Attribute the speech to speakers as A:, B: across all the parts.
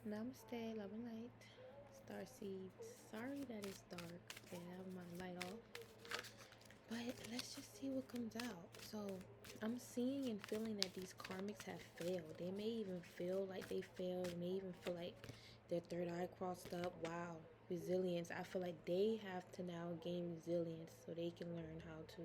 A: Namaste, love and light. Starseeds. Sorry that it's dark. Okay, I have my light off. But let's just see what comes out. So I'm seeing and feeling that these karmics have failed. They may even feel like they failed. They may even feel like their third eye crossed up. Wow. Resilience. I feel like they have to now gain resilience so they can learn how to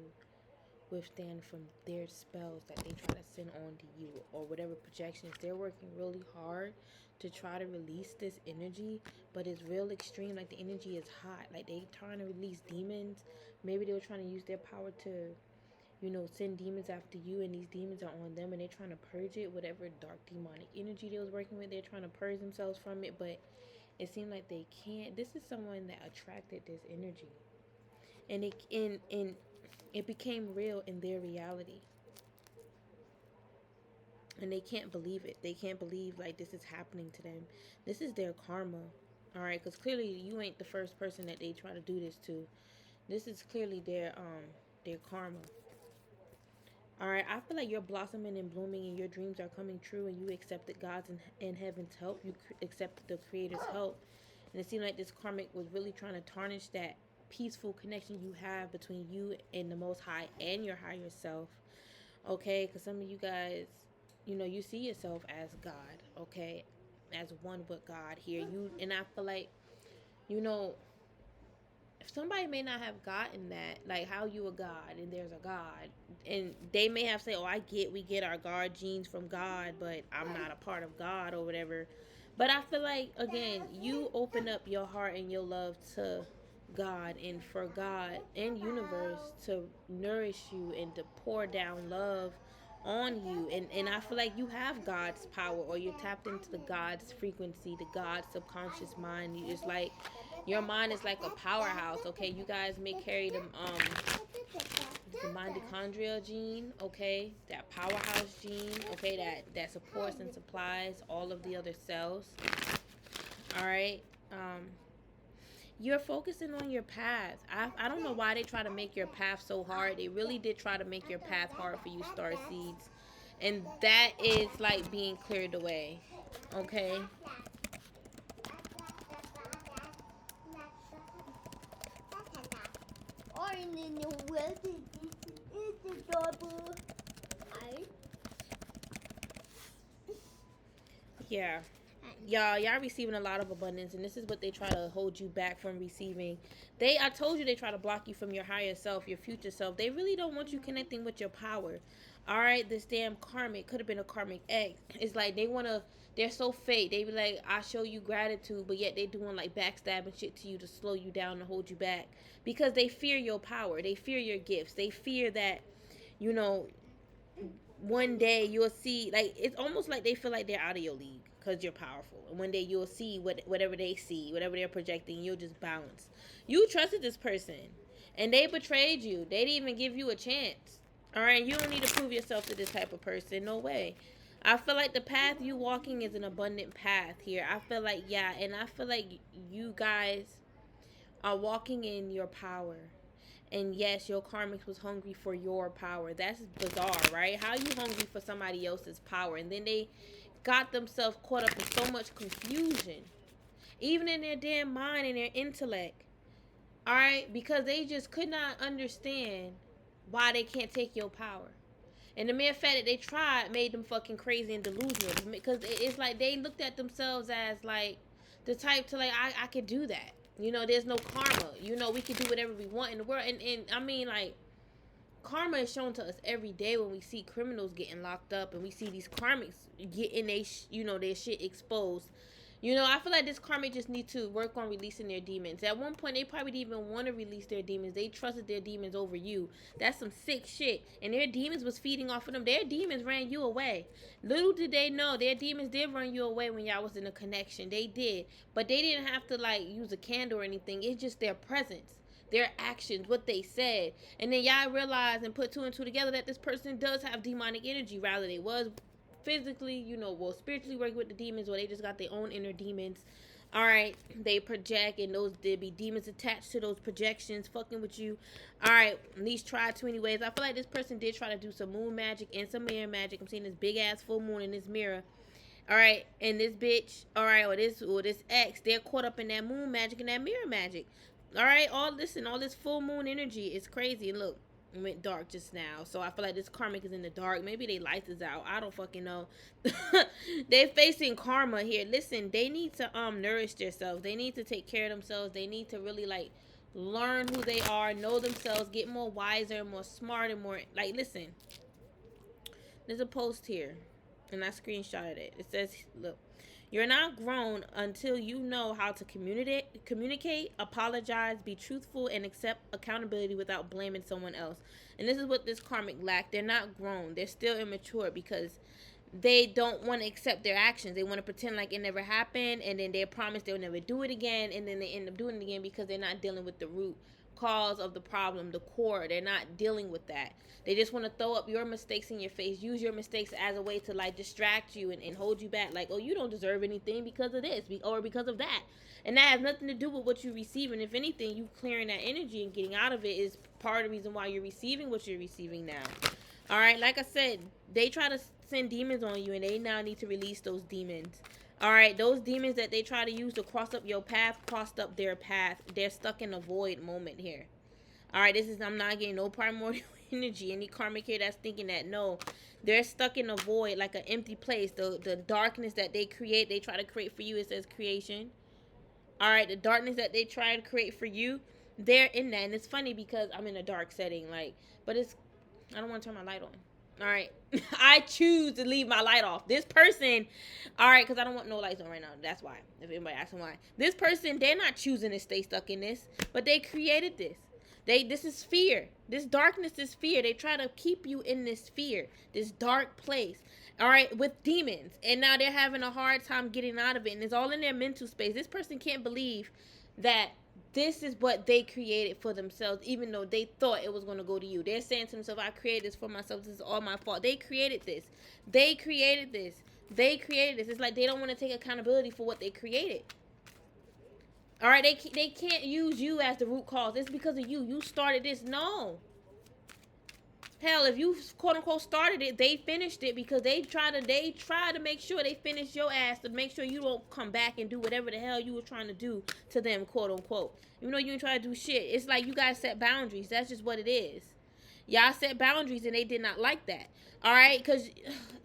A: withstand from their spells that they try to send on to you or whatever projections. They're working really hard to try to release this energy, but it's real extreme. Like the energy is hot. Like they trying to release demons. Maybe they were trying to use their power to, send demons after you, and these demons are on them, and they're trying to purge it. Whatever dark demonic energy they was working with, they're trying to purge themselves from it, but it seemed like they can't. This is someone that attracted this energy, and it became real in their reality, and they can't believe it. They can't believe like this is happening to them. This is their karma. All right, because clearly you ain't the first person that they try to do this to. This is clearly their karma. All right, I feel like you're blossoming and blooming, and your dreams are coming true, and you accepted God's and heaven's help. You accepted the Creator's help, and it seemed like this karmic was really trying to tarnish that peaceful connection you have between you and the Most High and your higher self. Okay, because some of you guys, you see yourself as God. Okay, as one with God here. And I feel like, you know, if somebody may not have gotten that, like how you a God and there's a God, and they may have said, "Oh, we get our God genes from God, but I'm not a part of God or whatever." But I feel like again, you open up your heart and your love to God and for God and universe to nourish you and to pour down love on you, and I feel like you have God's power, or you're tapped into the God's frequency, the God's subconscious mind. You just like your mind is like a powerhouse. Okay, you guys may carry the mitochondria gene, okay, that powerhouse gene, okay, that supports and supplies all of the other cells. All right. You're focusing on your path. I don't know why they try to make your path so hard. They really did try to make your path hard for you, star seeds, and that is like being cleared away. Okay. Yeah. Y'all receiving a lot of abundance, and this is what they try to hold you back from receiving. I told you, they try to block you from your higher self, your future self. They really don't want you connecting with your power. All right, this damn karmic could have been a karmic ex. It's like they're so fake. They be like, I show you gratitude, but yet they doing like backstabbing shit to you to slow you down and hold you back, because they fear your power. They fear your gifts. They fear that, you know, one day you'll see, like, it's almost like they feel like they're out of your league because you're powerful, and one day you'll see whatever they see, whatever they're projecting, you'll just bounce. You trusted this person and they betrayed you. They didn't even give you a chance. All right, you don't need to prove yourself to this type of person. No way. I feel like the path you walking is an abundant path here. I feel like, yeah, and I feel like you guys are walking in your power. And yes, your karmics was hungry for your power. That's bizarre, right? How you hungry for somebody else's power, and then they got themselves caught up in so much confusion, even in their damn mind and their intellect. All right, because they just could not understand why they can't take your power. And the mere fact that they tried made them fucking crazy and delusional. Because it's like they looked at themselves as like the type to like, I could do that. There's no karma. We can do whatever we want in the world. And I mean, like, karma is shown to us every day when we see criminals getting locked up and we see these karmics getting their shit exposed. I feel like this karmic just need to work on releasing their demons. At one point, they probably didn't even want to release their demons. They trusted their demons over you. That's some sick shit. And their demons was feeding off of them. Their demons ran you away. Little did they know, their demons did run you away when y'all was in a connection. They did. But they didn't have to, like, use a candle or anything. It's just their presence, their actions, what they said. And then y'all realize and put two and two together that this person does have demonic energy. Rather, they was physically, spiritually working with the demons, or they just got their own inner demons. All right, they project, and there be demons attached to those projections, fucking with you. All right, at least try to anyways. I feel like this person did try to do some moon magic and some mirror magic. I'm seeing this big ass full moon in this mirror, All right, and this bitch, all right, or this ex, they're caught up in that moon magic and that mirror magic. All right, all this full moon energy is crazy. And look, it went dark just now, so I feel like this karmic is in the dark. Maybe they lights is out. I don't fucking know. They're facing karma here. Listen, they need to nourish themselves. They need to take care of themselves. They need to really like learn who they are, know themselves, get more wiser, more smart, and more like. Listen, there's a post here, and I screenshotted it. It says, look, you're not grown until you know how to communicate, apologize, be truthful, and accept accountability without blaming someone else. And this is what this karmic lack. They're not grown. They're still immature because they don't want to accept their actions. They want to pretend like it never happened, and then they promise they'll never do it again, and then they end up doing it again because they're not dealing with the root cause of the problem, the core. They're not dealing with that. They just want to throw up your mistakes in your face, use your mistakes as a way to like distract you and hold you back, like, oh, you don't deserve anything because of this or because of that. And that has nothing to do with what you receive. And if anything, you clearing that energy and getting out of it is part of the reason why you're receiving what you're receiving now. All right, like I said, they try to send demons on you, and they now need to release those demons. All right, those demons that they try to use to cross up your path, crossed up their path. They're stuck in a void moment here. All right, I'm not getting no primordial energy. Any karmic here that's thinking that, no, they're stuck in a void, like an empty place. The darkness that they try to create for you, it says creation. All right, the darkness that they try to create for you, they're in that. And it's funny because I'm in a dark setting, like, but I don't want to turn my light on. All right. I choose to leave my light off. This person, all right, because I don't want no lights on right now. That's why. If anybody asks why. This person, they're not choosing to stay stuck in this, but they created this. This is fear. This darkness is fear. They try to keep you in this fear, this dark place. All right, with demons. And now they're having a hard time getting out of it. And it's all in their mental space. This person can't believe that this is what they created for themselves, even though they thought it was going to go to you. They're saying to themselves, I created this for myself. This is all my fault. They created this. They created this. They created this. It's like they don't want to take accountability for what they created. All right, they can't use you as the root cause. It's because of you. You started this. No. Hell, if you quote unquote started it, they finished it because they try to make sure they finish your ass to make sure you don't come back and do whatever the hell you were trying to do to them, quote unquote. Even though you ain't trying to do shit. It's like you guys set boundaries. That's just what it is. Y'all set boundaries and they did not like that. All right, because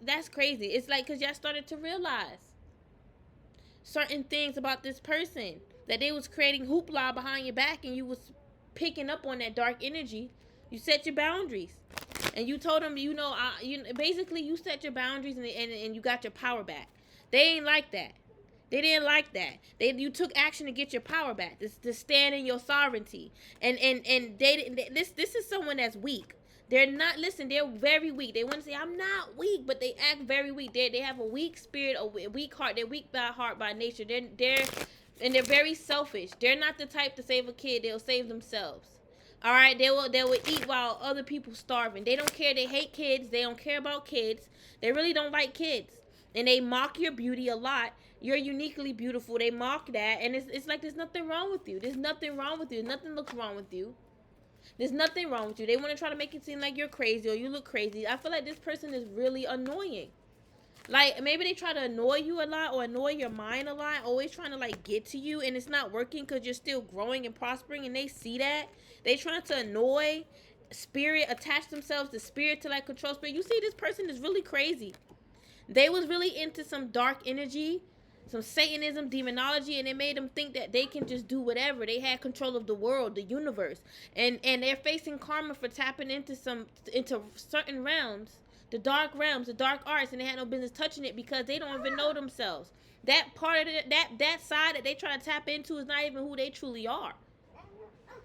A: that's crazy. It's like because y'all started to realize certain things about this person, that they was creating hoopla behind your back and you was picking up on that dark energy. You set your boundaries. And you told them, basically you set your boundaries and you got your power back. They ain't like that. They didn't like that. You took action to get your power back, to stand in your sovereignty. And this is someone that's weak. They're not, listen, they're very weak. They want to say, I'm not weak, but they act very weak. They have a weak spirit, a weak heart. They're weak by heart, by nature. They're very selfish. They're not the type to save a kid. They'll save themselves. All right, they will eat while other people starving. They don't care. They hate kids. They don't care about kids. They really don't like kids. And they mock your beauty a lot. You're uniquely beautiful. They mock that. And it's like there's nothing wrong with you. There's nothing wrong with you. Nothing looks wrong with you. There's nothing wrong with you. They want to try to make it seem like you're crazy or you look crazy. I feel like this person is really annoying. Like, maybe they try to annoy you a lot or annoy your mind a lot, always trying to, like, get to you, and it's not working because you're still growing and prospering, and they see that. They trying to annoy spirit, attach themselves to spirit to, like, control spirit. You see, this person is really crazy. They was really into some dark energy, some Satanism, demonology, and it made them think that they can just do whatever. They had control of the world, the universe, and they're facing karma for tapping into certain realms. The dark realms, the dark arts, and they had no business touching it because they don't even know themselves. That part of it, that side that they try to tap into is not even who they truly are.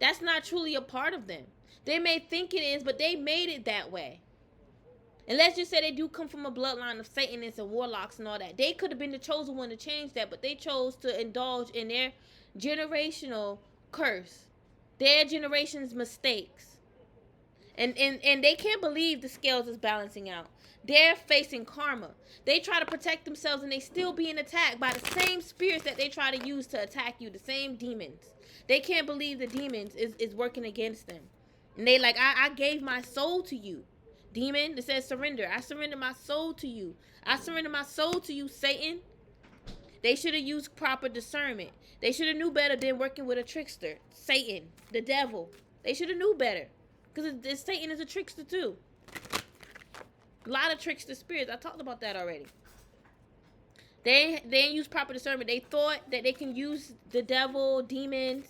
A: That's not truly a part of them. They may think it is, but they made it that way. And let's just say they do come from a bloodline of Satanists and warlocks and all that. They could have been the chosen one to change that, but they chose to indulge in their generational curse, their generation's mistakes. And they can't believe the scales is balancing out. They're facing karma. They try to protect themselves and they still being attacked by the same spirits that they try to use to attack you, the same demons. They can't believe the demons is working against them. And they like, I gave my soul to you. Demon, it says surrender. I surrender my soul to you. I surrender my soul to you, Satan. They should have used proper discernment. They should have knew better than working with a trickster. Satan, the devil. They should have knew better. Because Satan is a trickster too. A lot of trickster spirits. I talked about that already. They didn't use proper discernment. They thought that they can use the devil, demons,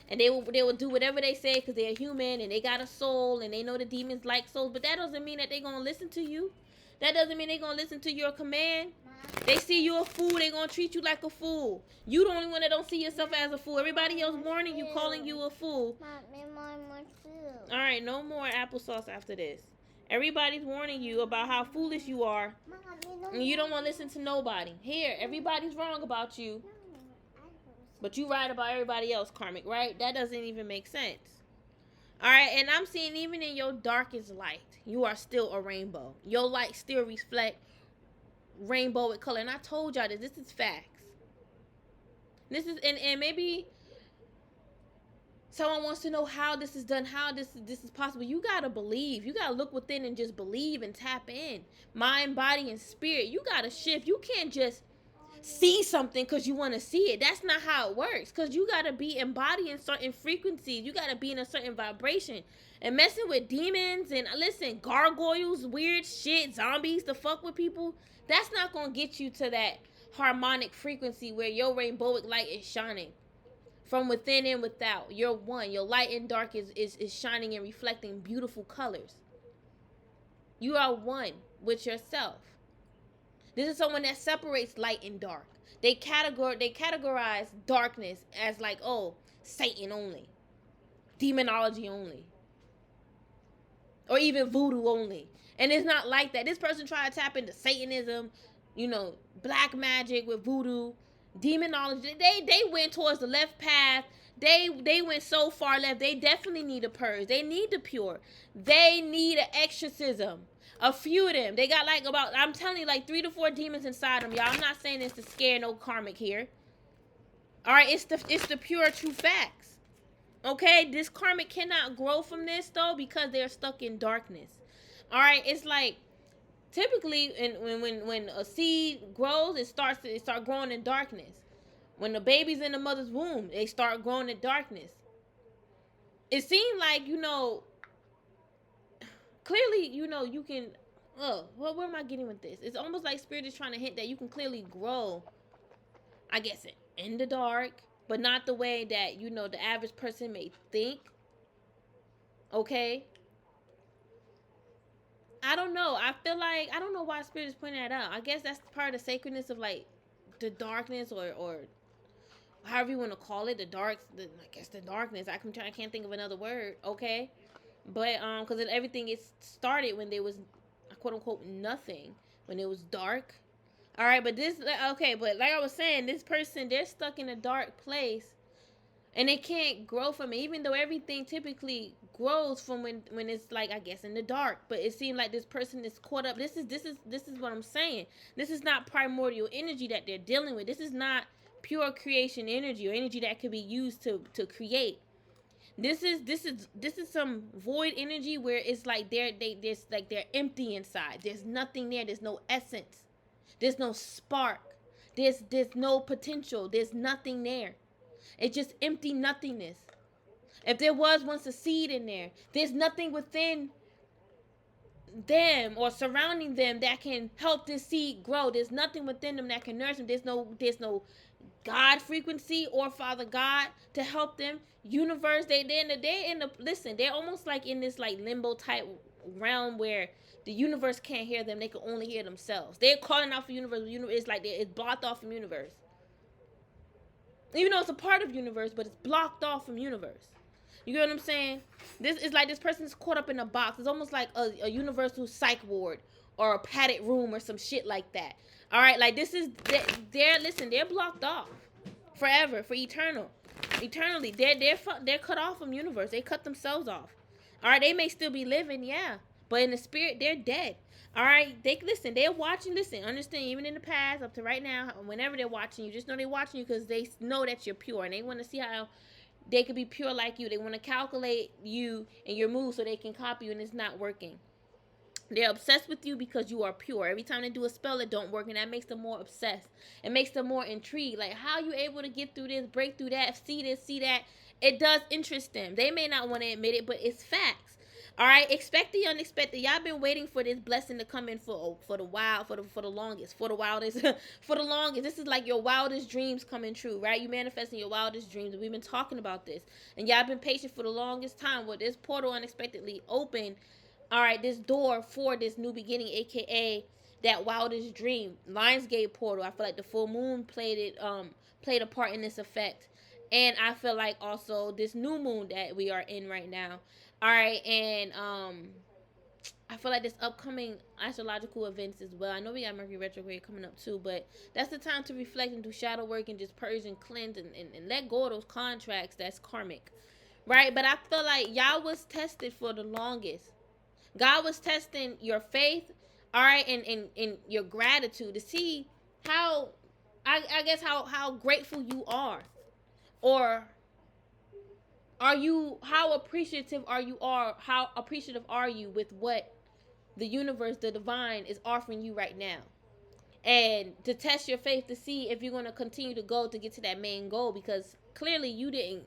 A: and they will do whatever they say because they're human and they got a soul and they know the demons like souls. But that doesn't mean that they're going to listen to you. That doesn't mean they're going to listen to your command. They see you a fool, they're going to treat you like a fool. You the only one that don't see yourself as a fool. Everybody else warning you, calling you a fool. All right, no more applesauce after this. Everybody's warning you about how foolish you are. And you don't want to listen to nobody. Here, everybody's wrong about you. But you right about everybody else, karmic, right? That doesn't even make sense. All right, and I'm seeing even in your darkest light, you are still a rainbow. Your light still reflects rainbow color. And I told y'all this is facts. This is, and maybe someone wants to know how this is done, how this is possible. You gotta believe. You gotta look within and just believe and tap in. Mind, body, and spirit. You gotta shift. You can't just see something because you want to see it. That's not how it works. Because you gotta be embodying certain frequencies. You gotta be in a certain vibration. And messing with demons and listen, gargoyles, weird shit, zombies to fuck with people, that's not gonna get you to that harmonic frequency where your rainbowic light is shining. From within and without, you're one. Your light and dark is shining and reflecting beautiful colors. You are one with yourself. This is someone that separates light and dark. They categorize darkness as like, oh, Satan only, demonology only, or even voodoo only. And it's not like that. This person tried to tap into Satanism, you know, black magic with voodoo. Demonology, they went towards the left path. They went so far left. They definitely need a purge. They need the pure. They need an exorcism. A few of them. They got like about, I'm telling you, like 3 to 4 demons inside them, y'all. I'm not saying this to scare no karmic here. All right, it's the pure true facts. Okay, this karmic cannot grow from this though because they're stuck in darkness. All right, it's like typically, when a seed grows, it starts growing in darkness. When the baby's in the mother's womb, they start growing in darkness. It seemed like, you know, clearly, you know, you can, where am I getting with this? It's almost like Spirit is trying to hint that you can clearly grow, I guess, in the dark, but not the way that, you know, the average person may think. Okay? I don't know. I feel like, I don't know why Spirit is pointing that out. I guess that's part of the sacredness of, like, the darkness or however you want to call it. I guess the darkness. I can't think of another word. Okay? But, because everything is started when there was, quote unquote, nothing. When it was dark. All right, but okay, but like I was saying, this person, they're stuck in a dark place. And they can't grow from it, even though everything typically grows from when it's like, I guess, in the dark. But it seems like this person is caught up. This is what I'm saying. This is not primordial energy that they're dealing with. This is not pure creation energy or energy that could be used to create. This is some void energy where it's like they're empty inside. There's nothing there. There's no essence. There's no spark. There's no potential. There's nothing there. It's just empty nothingness. If there was once a seed in there, there's nothing within them or surrounding them that can help this seed grow. There's nothing within them that can nourish them. There's no God frequency or Father God to help them. Universe, they're almost like in this like limbo type realm where the universe can't hear them. They can only hear themselves. They're calling out for universe. It's like it's blocked off from universe. Even though it's a part of universe, but it's blocked off from universe. You get what I'm saying? This is like this person's caught up in a box. It's almost like a universal psych ward or a padded room or some shit like that. All right, like this is they're blocked off forever, for eternally. They're cut off from universe. They cut themselves off. All right, they may still be living, yeah, but in the spirit, they're dead. All right, they're watching. Listen, understand, even in the past, up to right now, whenever they're watching you, just know they're watching you because they know that you're pure and they want to see how they could be pure like you. They want to calculate you and your moves so they can copy you, and it's not working. They're obsessed with you because you are pure. Every time they do a spell, it don't work, and that makes them more obsessed. It makes them more intrigued. Like, how you able to get through this, break through that, see this, see that? It does interest them. They may not want to admit it, but it's facts. All right, expect the unexpected. Y'all been waiting for this blessing to come in for the wild, for the longest, for the wildest, for the longest. This is like your wildest dreams coming true, right? You manifesting your wildest dreams. We've been talking about this, and y'all been patient for the longest time. Where this portal unexpectedly opened, all right, this door for this new beginning, aka that wildest dream, Lionsgate portal. I feel like the full moon played a part in this effect, and I feel like also this new moon that we are in right now. All right, and I feel like this upcoming astrological events as well. I know we got Mercury retrograde coming up too, but that's the time to reflect and do shadow work and just purge and cleanse and let go of those contracts that's karmic, right? But I feel like y'all was tested for the longest. God was testing your faith, all right, and your gratitude to see how, I guess, how grateful you are, or are you, how appreciative are you with what the universe, the divine, is offering you right now, and to test your faith to see if you're going to continue to go to get to that main goal, because clearly you didn't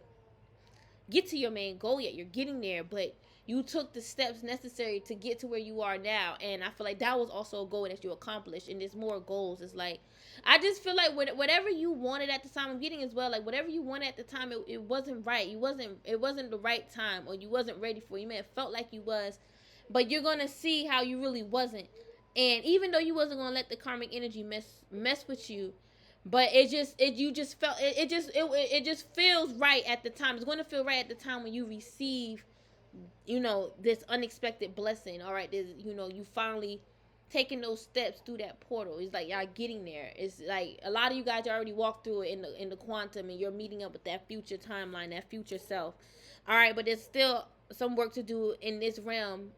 A: get to your main goal yet. You're getting there, but you took the steps necessary to get to where you are now, and I feel like that was also a goal that you accomplished, and there's more goals. It's like, I just feel like whatever you wanted at the time, I'm getting as well, like whatever you wanted at the time, it wasn't right. It wasn't the right time, or you wasn't ready for it. You may have felt like you was, but you're gonna see how you really wasn't. And even though you wasn't gonna let the karmic energy mess with you, but you just felt it just feels right at the time. It's going to feel right at the time when you receive, this unexpected blessing. All right, this, you finally taking those steps through that portal. It's like y'all getting there. It's like a lot of you guys already walked through it in the quantum, and you're meeting up with that future timeline, that future self. All right, but there's still some work to do in this realm,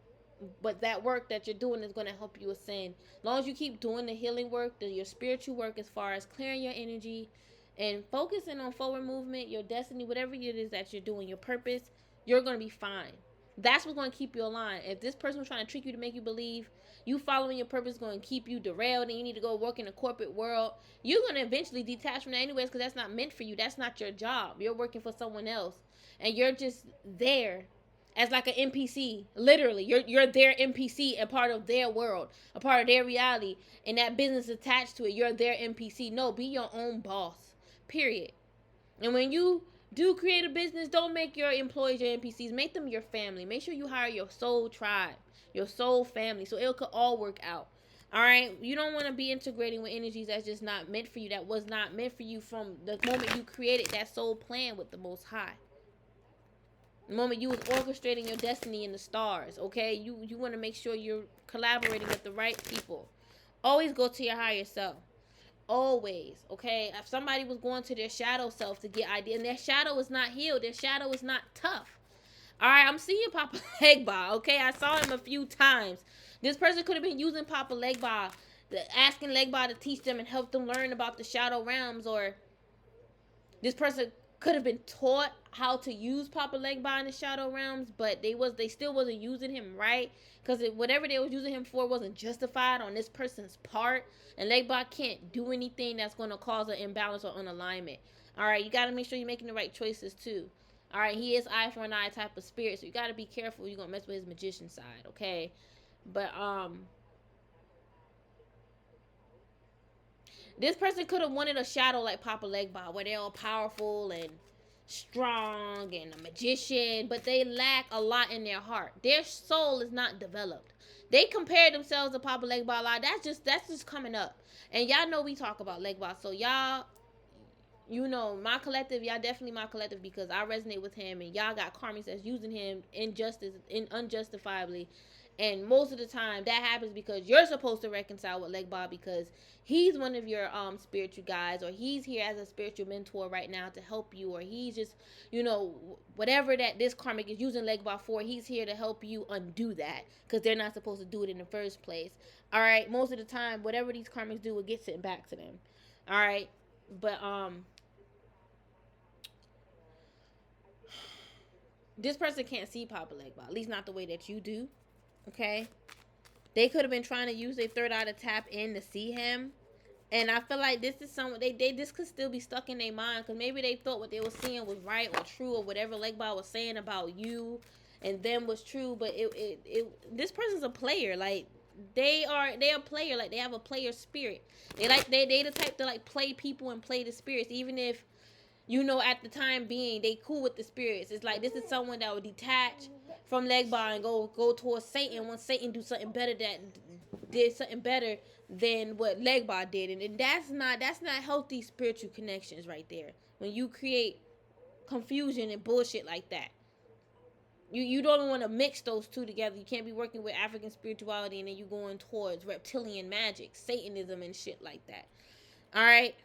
A: but that work that you're doing is going to help you ascend. As long as you keep doing the healing work, your spiritual work, as far as clearing your energy and focusing on forward movement, your destiny, whatever it is that you're doing, your purpose, you're going to be fine. That's what's going to keep you aligned. If this person was trying to trick you to make you believe you following your purpose is going to keep you derailed and you need to go work in the corporate world, you're going to eventually detach from that anyways, because that's not meant for you. That's not your job. You're working for someone else, and you're just there as like an NPC. Literally, you're their NPC, a part of their world, a part of their reality, and that business attached to it. You're their NPC. No, be your own boss. Period. And when you do create a business, don't make your employees your NPCs. Make them your family. Make sure you hire your soul tribe, your soul family, so it could all work out. All right, you don't want to be integrating with energies that's just not meant for you. That was not meant for you from the moment you created that soul plan with the Most High. The moment you was orchestrating your destiny in the stars, okay? You want to make sure you're collaborating with the right people. Always go to your higher self. Always, okay? If somebody was going to their shadow self to get ideas, and their shadow is not healed, their shadow is not tough. All right, I'm seeing Papa Legba, okay? I saw him a few times. This person could have been using Papa Legba, asking Legba to teach them and help them learn about the shadow realms, or this person could have been taught how to use Papa Legba in the shadow realms, but they still wasn't using him right, because whatever they was using him for wasn't justified on this person's part, and Legba can't do anything that's going to cause an imbalance or unalignment. All right, you got to make sure you're making the right choices too. All right, he is eye for an eye type of spirit, so you got to be careful. You're going to mess with his magician side, okay? But this person could have wanted a shadow like Papa Legba, where they're all powerful and strong and a magician, but they lack a lot in their heart. Their soul is not developed. They compare themselves to Papa Legba a lot. That's just coming up. And y'all know we talk about Legba, so y'all, my collective, y'all definitely my collective, because I resonate with him, and y'all got karmics that's using him unjustifiably. And most of the time that happens because you're supposed to reconcile with Legba, because he's one of your spiritual guides, or he's here as a spiritual mentor right now to help you, or he's just, whatever that this karmic is using Legba for, he's here to help you undo that, because they're not supposed to do it in the first place. All right, most of the time whatever these karmics do, it gets sent back to them. All right, but this person can't see Papa Legba, at least not the way that you do. Okay, They could have been trying to use their third eye to tap in to see him. And I feel like this is someone they this could still be stuck in their mind, because maybe they thought what they were seeing was right or true, or whatever Legba was saying about you and them was true. But this person's a player. Like, they're a player. Like, they have a player spirit. They the type to like play people and play the spirits, even if, you know, at the time being they cool with the spirits. It's like, this is someone that would detach from Legba and go towards Satan when Satan do something better, that did something better than what Legba did. And that's not healthy spiritual connections right there. When you create confusion and bullshit like that. You don't want to mix those two together. You can't be working with African spirituality and then you going towards reptilian magic, Satanism and shit like that. Alright?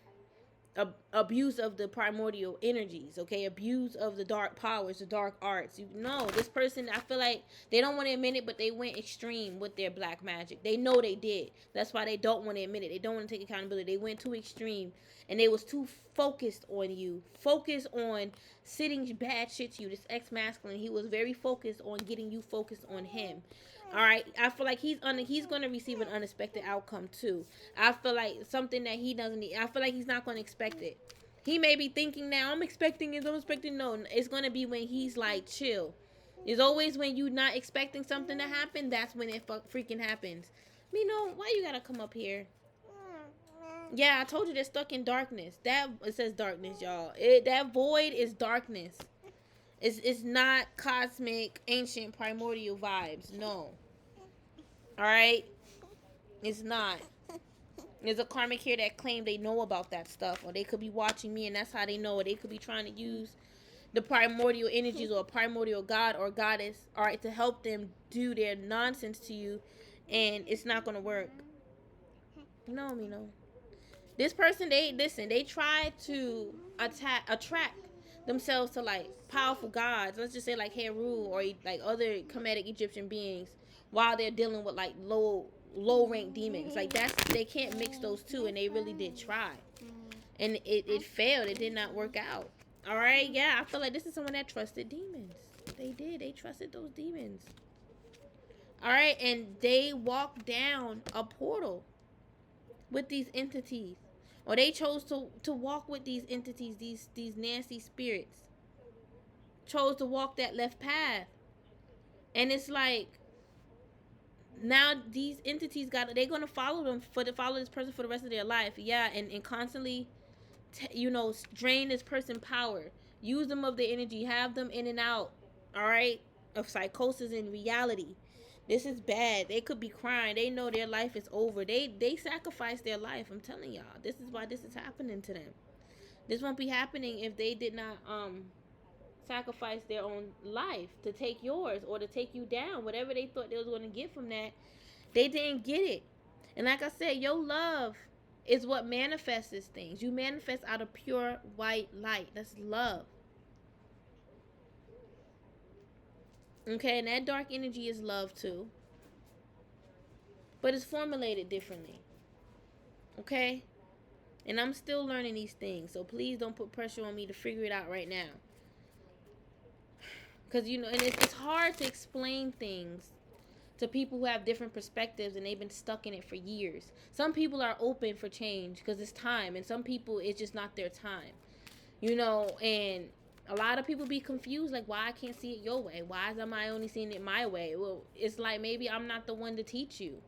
A: Abuse of the primordial energies, okay? Abuse of the dark powers, the dark arts. You know, this person, I feel like they don't want to admit it, but they went extreme with their black magic. They know they did. That's why they don't want to admit it. They don't want to take accountability. They went too extreme, and they was too focused on you. Focused on sitting bad shit to you. This ex-masculine, he was very focused on getting you focused on him. All right, I feel like he's going to receive an unexpected outcome too. I feel like something that he doesn't need. I feel like he's not going to expect it. He may be thinking now, I'm expecting it, I'm expecting. No, it's going to be when he's like, chill. It's always when you not expecting something to happen, that's when it freaking happens. Mino, why you got to come up here? Yeah, I told you they're stuck in darkness. It says darkness, y'all. That void is darkness. It's not cosmic, ancient, primordial vibes. No. Alright? It's not. There's a karmic here that claim they know about that stuff. Or they could be watching me and that's how they know. Or they could be trying to use the primordial energies or a primordial god or goddess, alright, to help them do their nonsense to you. And it's not going to work. No, Mino. This person, they try to attract themselves to like powerful gods. Let's just say like Heru or like other Kemetic Egyptian beings, while they're dealing with like low rank demons. Like, they can't mix those two, and they really did try, and it failed. It did not work out. All right, yeah, I feel like this is someone that trusted demons. They trusted those demons. All right, and they walked down a portal with these entities. Or they chose to walk with these entities, these nasty spirits. Chose to walk that left path. And it's like, now these entities they're gonna follow them follow this person for the rest of their life. Yeah, and constantly drain this person power. Use them of the energy, have them in and out, alright, of psychosis and reality. This is bad. They could be crying. They know their life is over. They sacrificed their life. I'm telling y'all. This is why this is happening to them. This won't be happening if they did not sacrifice their own life to take yours or to take you down. Whatever they thought they was going to get from that, they didn't get it. And like I said, your love is what manifests things. You manifest out of pure white light. That's love. Okay, and that dark energy is love too. But it's formulated differently. Okay? And I'm still learning these things. So please don't put pressure on me to figure it out right now. Because, and it's hard to explain things to people who have different perspectives and they've been stuck in it for years. Some people are open for change because it's time. And some people, it's just not their time. And a lot of people be confused, like, why I can't see it your way? Why am I only seeing it my way? Well, it's like, maybe I'm not the one to teach you.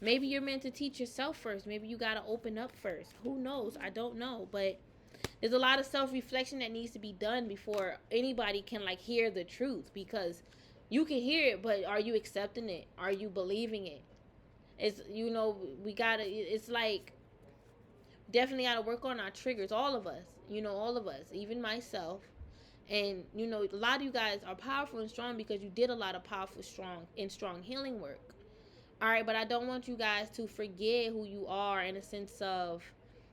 A: Maybe you're meant to teach yourself first. Maybe you got to open up first. Who knows? I don't know. But there's a lot of self-reflection that needs to be done before anybody can, like, hear the truth. Because you can hear it, but are you accepting it? Are you believing it? It's, it's like, definitely got to work on our triggers. All of us, even myself. And, a lot of you guys are powerful and strong because you did a lot of powerful, strong healing work. All right, but I don't want you guys to forget who you are in a sense of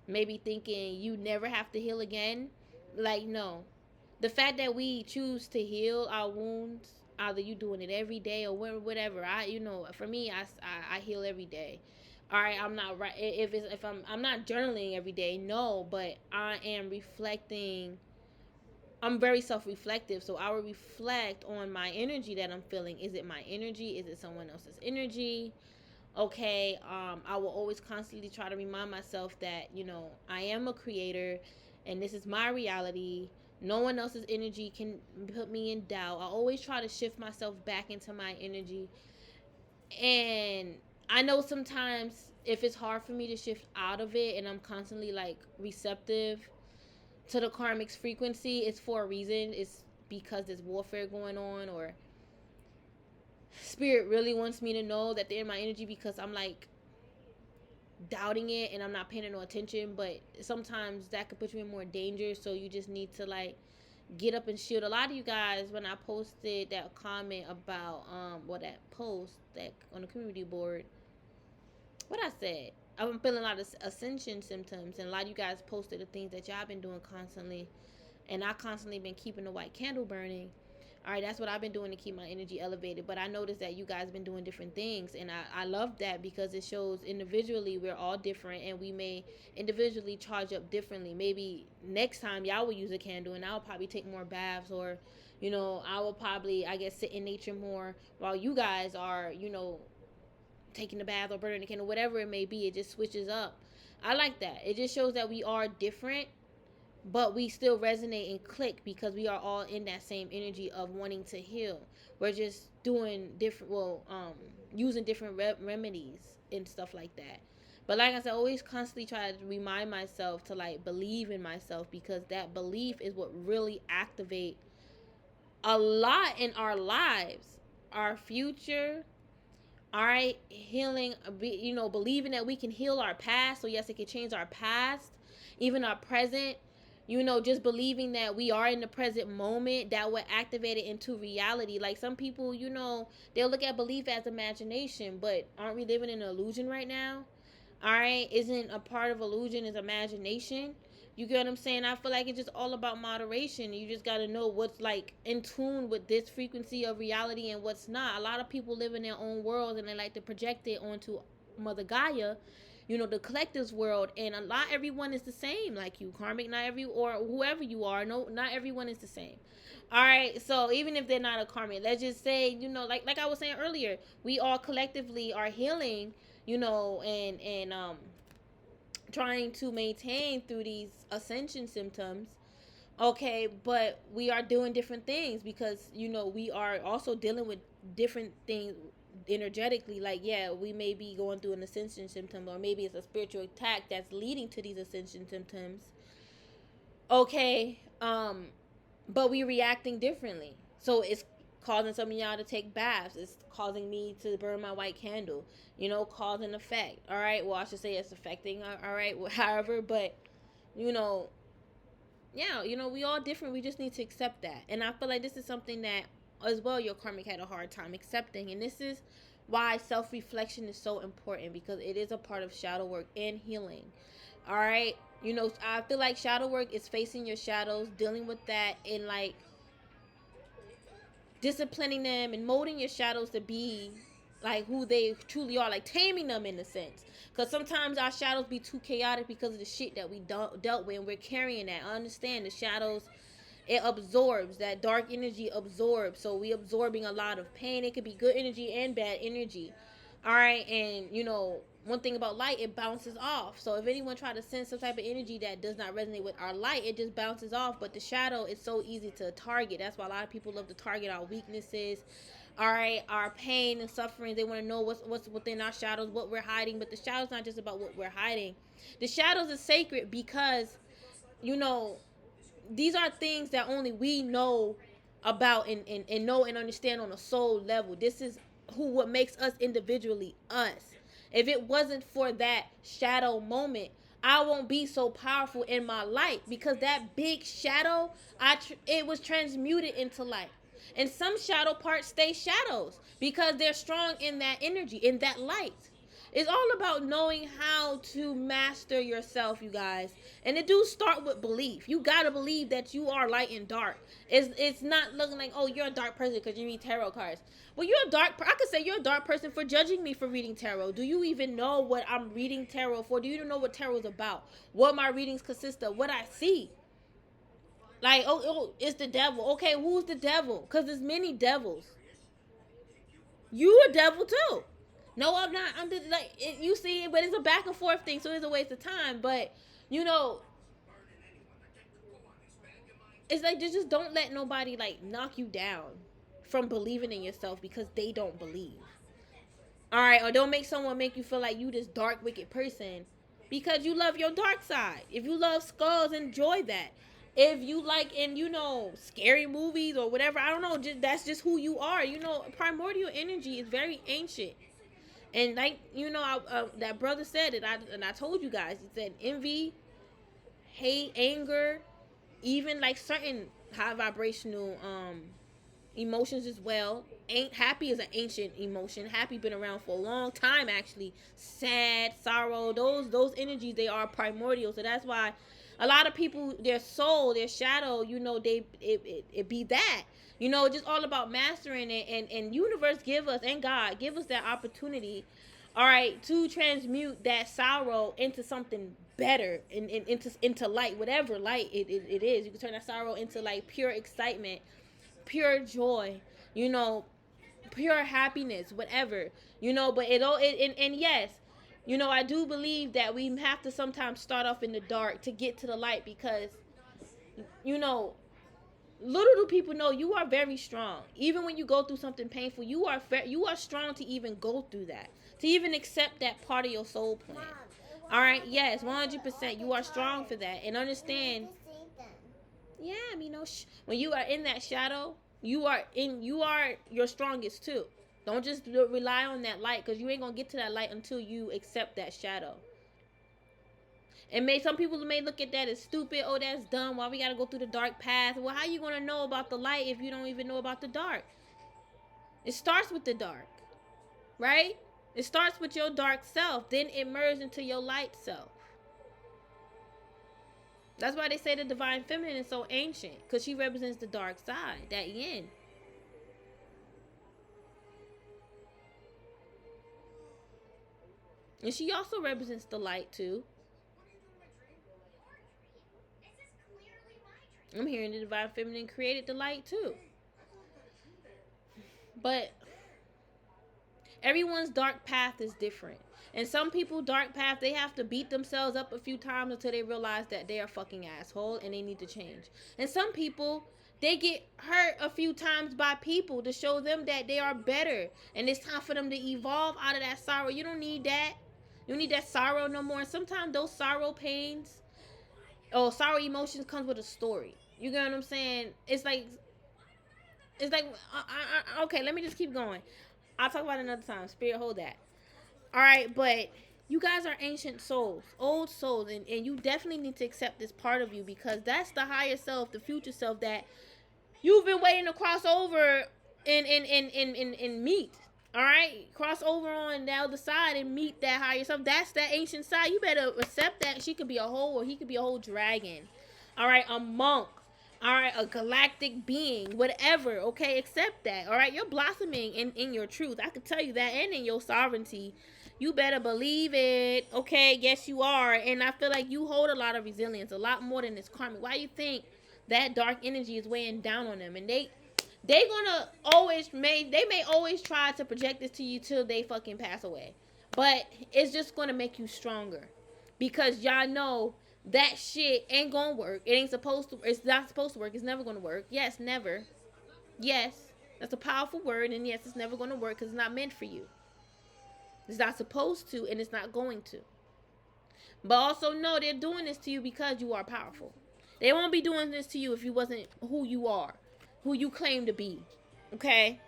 A: maybe thinking you never have to heal again. Like, no. The fact that we choose to heal our wounds, either you doing it every day or whatever. For me, I heal every day. All right, I'm not right. If I'm not journaling every day, no, but I am reflecting. I'm very self-reflective, so I will reflect on my energy that I'm feeling. Is it my energy? Is it someone else's energy? Okay, I will always constantly try to remind myself that, you know, I am a creator and this is my reality. No one else's energy can put me in doubt. I always try to shift myself back into my energy. And I know sometimes if it's hard for me to shift out of it and I'm constantly like receptive to the karmic's frequency, it's for a reason. It's because there's warfare going on, or spirit really wants me to know that they're in my energy, because I'm like doubting it and I'm not paying no attention. But sometimes that could put you in more danger, so you just need to like get up and shield. A lot of you guys, when I posted that comment about that post that on the community board, what I said, I'm feeling a lot of ascension symptoms, and a lot of you guys posted the things that y'all been doing constantly, and I constantly been keeping the white candle burning. All right, that's what I've been doing to keep my energy elevated. But I noticed that you guys been doing different things, and I love that, because it shows individually we're all different, and we may individually charge up differently. Maybe next time y'all will use a candle and I'll probably take more baths, or you know, I will probably, I guess, sit in nature more while you guys are, you know, taking the bath or burning the candle, whatever it may be. It just switches up. I like that. It just shows that we are different, but we still resonate and click, because we are all in that same energy of wanting to heal. We're just doing different, using different remedies and stuff like that. But like I said, I always constantly try to remind myself to like believe in myself, because that belief is what really activate a lot in our lives, our future, all right, healing, you know, believing that we can heal our past. So yes, it can change our past, even our present. You know, just believing that we are in the present moment, that will activate it into reality. Like some people, you know, they'll look at belief as imagination, but aren't we living in an illusion right now? All right, isn't a part of illusion is imagination? You get what I'm saying? I feel like it's just all about moderation. You just got to know what's like in tune with this frequency of reality and what's not. A lot of people live in their own worlds and they like to project it onto Mother Gaia, you know, the collective's world. And a lot, everyone is the same, like you, karmic, not every, or whoever you are. No, not everyone is the same. All right, so even if they're not a karmic, let's just say, you know, like I was saying earlier, we all collectively are healing, you know, and trying to maintain through these ascension symptoms. Okay, but we are doing different things, because you know we are also dealing with different things energetically. Like, yeah, we may be going through an ascension symptom, or maybe it's a spiritual attack that's leading to these ascension symptoms. Okay, but we reacting differently, so it's causing some of y'all to take baths. It's causing me to burn my white candle, you know, cause and effect. All right, well, I should say it's affecting, all right, however. But you know, yeah, you know, we all different. We just need to accept that. And I feel like this is something that as well your karmic had a hard time accepting. And this is why self-reflection is so important, because it is a part of shadow work and healing. All right, you know, I feel like shadow work is facing your shadows, dealing with that, and like disciplining them and molding your shadows to be like who they truly are, like taming them in a sense. Because sometimes our shadows be too chaotic because of the shit that we dealt with, and we're carrying that. I understand the shadows, it absorbs, that dark energy absorbs, so we absorbing a lot of pain. It could be good energy and bad energy. All right, and you know, one thing about light, it bounces off. So if anyone try to send some type of energy that does not resonate with our light, it just bounces off. But the shadow is so easy to target. That's why a lot of people love to target our weaknesses, all right, our pain and suffering. They want to know what's within our shadows, what we're hiding. But the shadow's not just about what we're hiding. The shadows is sacred, because you know, these are things that only we know about, and know and understand on a soul level. This is what makes us individually us. If it wasn't for that shadow moment, I won't be so powerful in my light, because that big shadow, it was transmuted into light. And some shadow parts stay shadows because they're strong in that energy, in that light. It's all about knowing how to master yourself, you guys. And it do start with belief. You gotta believe that you are light and dark. It's not looking like, oh, you're a dark person because you read tarot cards. Well, you're a dark. I could say you're a dark person for judging me for reading tarot. Do you even know what I'm reading tarot for? Do you even know what tarot is about? What my readings consist of? What I see? Like, oh, it's the devil. Okay, who's the devil? Because there's many devils. You a devil too. No, I'm not. I'm just like you see it, but it's a back and forth thing, so it's a waste of time. But you know, it's like just don't let nobody like knock you down from believing in yourself because they don't believe. All right, or don't make someone make you feel like you this dark, wicked person because you love your dark side. If you love skulls, enjoy that. If you like, and scary movies or whatever, I don't know, that's just who you are. Primordial energy is very ancient. And like that brother said it, I told you guys. He said envy, hate, anger, even like certain high vibrational emotions as well. Ain't happy is an ancient emotion. Happy been around for a long time actually. Sad, sorrow, those energies, they are primordial. So that's why a lot of people, their soul, their shadow, it be that. Just all about mastering it, and universe give us, and God give us that opportunity, all right, to transmute that sorrow into something better, and into light, whatever light it is. You can turn that sorrow into like pure excitement, pure joy, pure happiness, whatever, but and yes, I do believe that we have to sometimes start off in the dark to get to the light, because little do people know you are very strong. Even when you go through something painful, you are strong to even go through that, to even accept that part of your soul plan. All right, yes, 100%, you are strong for that, and understand. Yeah, when you are in that shadow, you are your strongest too. Don't just rely on that light, because you ain't gonna get to that light until you accept that shadow. And some people may look at that as stupid. Oh, that's dumb. Why we gotta go through the dark path? Well, how you gonna know about the light if you don't even know about the dark? It starts with the dark, right? It starts with your dark self, then it merges into your light self. That's why they say the divine feminine is so ancient, because she represents the dark side, that yin. And she also represents the light too. I'm hearing the divine feminine created the light too. But everyone's dark path is different. And some people dark path, they have to beat themselves up a few times until they realize that they are fucking asshole and they need to change. And some people, they get hurt a few times by people to show them that they are better, and it's time for them to evolve out of that sorrow. You don't need that. You don't need that sorrow no more. And sometimes those sorrow emotions comes with a story. You get what I'm saying? It's like okay, let me just keep going. I'll talk about it another time. Spirit, hold that. All right, but you guys are ancient souls, old souls, and you definitely need to accept this part of you, because that's the higher self, the future self that you've been waiting to cross over and meet. All right, cross over on the other side and meet that higher self. That's that ancient side. You better accept that. She could be a whole, or he could be a whole dragon. All right, a monk. All right, a galactic being, whatever. Okay, accept that. All right, you're blossoming in your truth. I can tell you that, and in your sovereignty. You better believe it. Okay, yes you are. And I feel like you hold a lot of resilience, a lot more than this karmic. Why you think that dark energy is weighing down on them? And they may always try to project this to you till they fucking pass away. But it's just gonna make you stronger, because y'all know that shit ain't gonna work. It's not supposed to work. It's never gonna work. Yes, never. Yes, that's a powerful word, and yes, it's never gonna work because it's not meant for you. It's not supposed to, and it's not going to. But also know they're doing this to you because you are powerful. They won't be doing this to you if you wasn't who you are, who you claim to be. Okay?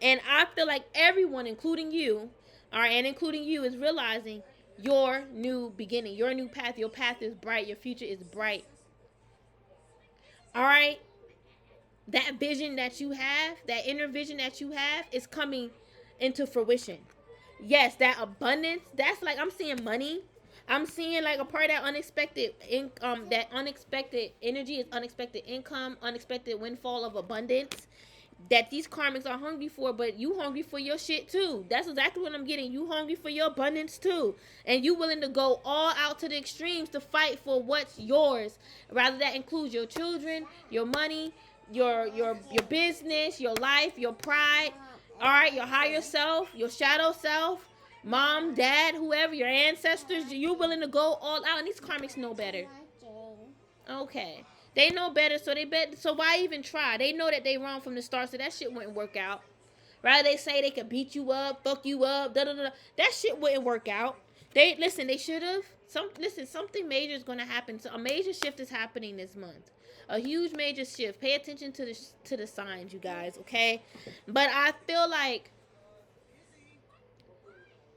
A: And I feel like everyone, including you, all right, and including you, is realizing your new beginning, your new path. Your path is bright. Your future is bright. All right? That vision that you have, that inner vision that you have, is coming into fruition. Yes, that abundance, that's like, I'm seeing money. I'm seeing like a part of that unexpected that unexpected energy is unexpected income, unexpected windfall of abundance that these karmics are hungry for. But you hungry for your shit too. That's exactly what I'm getting. You hungry for your abundance too, and you willing to go all out to the extremes to fight for what's yours. Rather, that includes your children, your money, your business, your life, your pride. All right, your higher self, your shadow self. Mom, dad, whoever, your ancestors, you're willing to go all out, and these karmics know better. Okay. They know better, so they bet. So why even try? They know that they wrong from the start, so that shit wouldn't work out. Right? They say they could beat you up, fuck you up, da da da. That shit wouldn't work out. They listen. They should have. Something major is gonna happen. So a major shift is happening this month. A huge major shift. Pay attention to the signs, you guys. Okay. But I feel like,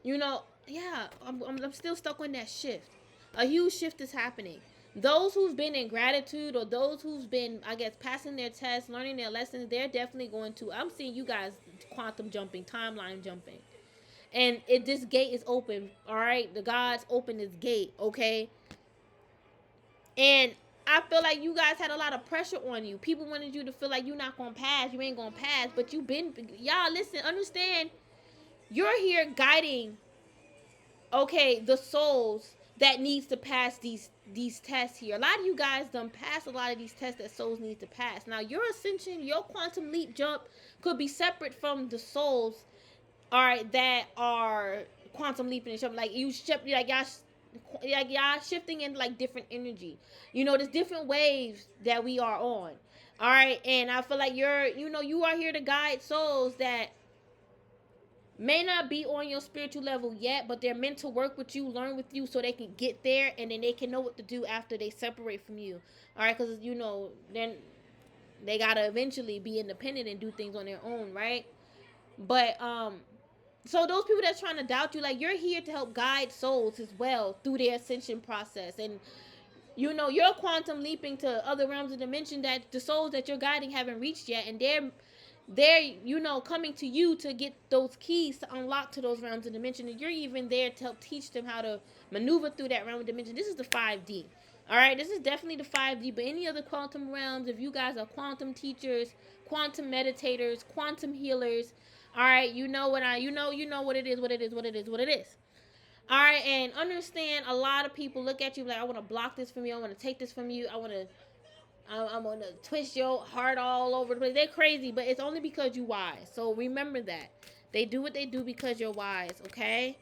A: yeah, I'm still stuck on that shift. A huge shift is happening. Those who've been in gratitude, or those who's been, I guess, passing their tests, learning their lessons, they're definitely going to. I'm seeing you guys quantum jumping, timeline jumping. And this gate is open, all right? The gods open this gate, okay? And I feel like you guys had a lot of pressure on you. People wanted you to feel like you're not going to pass. You ain't going to pass. But you've been, y'all, listen, understand. You're here guiding, okay, the souls that needs to pass these tests here. A lot of you guys done pass a lot of these tests that souls need to pass. Now, your ascension, your quantum leap jump could be separate from the souls, all right, that are quantum leaping and something. Like you shift, like y'all shifting in like different energy. There's different waves that we are on. All right, and I feel like you are here to guide souls that may not be on your spiritual level yet, but they're meant to work with you, learn with you, so they can get there, and then they can know what to do after they separate from you. All right, because then they gotta eventually be independent and do things on their own, right? But so those people that's trying to doubt you, like, you're here to help guide souls as well through their ascension process, and you're quantum leaping to other realms of dimension that the souls that you're guiding haven't reached yet, and they're coming to you to get those keys to unlock to those realms of dimension, and you're even there to help teach them how to maneuver through that realm of dimension. This is the 5D. All right, this is definitely the 5D, but any other quantum realms, if you guys are quantum teachers, quantum meditators, quantum healers, all right, you know what it is. All right, and understand, a lot of people look at you like, I want to block this from you, I want to take this from you, I'm gonna twist your heart all over the place. They're crazy, but it's only because you wise. So remember that. They do what they do because you're wise, okay?